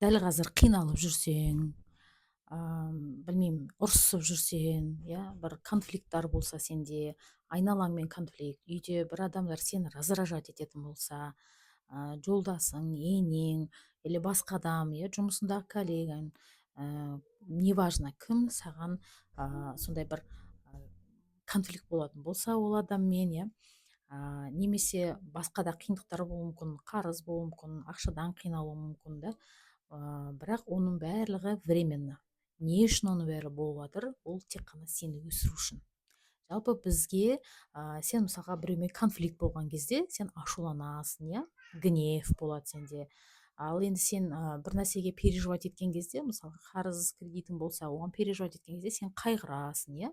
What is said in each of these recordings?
дәл қазір қиналып жүрсең, білмеймін, ұрысып жүрсең, бір конфликттар болса сенде, айналаңмен конфликт, үйде бір адамдар сені раздражать ететін болса, жолдасың, енең или басқа адам, жұмысындағы коллегаң, неважно кім саған сондай бір конфликт болатын болса ол адаммен, немесе басқа да қиындықтар болуы мүмкін, қарыз болуы мүмкін, ақшадан қиналуы мүмкін да. Бірақ оның барлығы временно. Не үшін оның бәрі болып жатыр? Ол тек қана сені өсіру үшін. Жалпы бізге сен мысалға біреумен конфликт болған кезде сен ашуланасың, гнев болады сенде. Ал енді сен бір нәрсеге переживать еткен кезде, мысалы қарыз кредитің болса, оған переживать еткен кезде сен қайғырасың,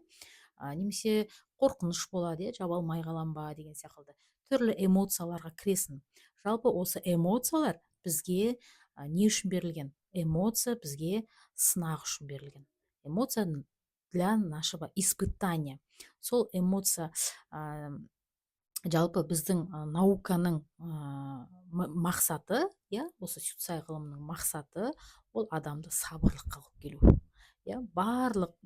немесе қорқыныш болады, жаба алмай қалам ба деген секілді түрлі эмоцияларға кіресің. Жалпы осы эмоциялар бізге не үшін берілген? Эмоция бізге сынақ үшін берілген. Эмоция для нашего испытания. Сол эмоция жалпы біздің науканың мақсаты, осы сюцай ғылымының мақсаты ол адамды сабырлыққа алып келу. Барлық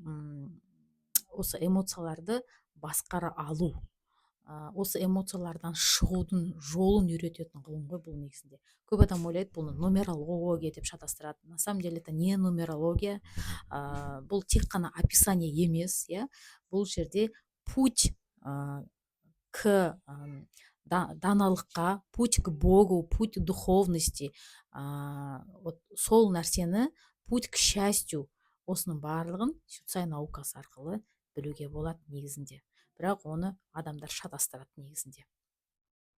осы эмоцияларды басқара алу, осы эмоциялардан шығудың жолын үйрететін ғылым ғой бұл негізінде. Көп адам ойлайды бұл нумерология деп шатастырады. На самом деле это не нумерология, бұл тек қана описание емес, бұл жерде путь к даналыққа, путь к Богу, путь к духовности, вот сол нәрсені, путь к счастью, осының барлығын сюцай наукасы арқылы білуге болады негізінде. Бірақ оны адамдар шатастырады негізінде.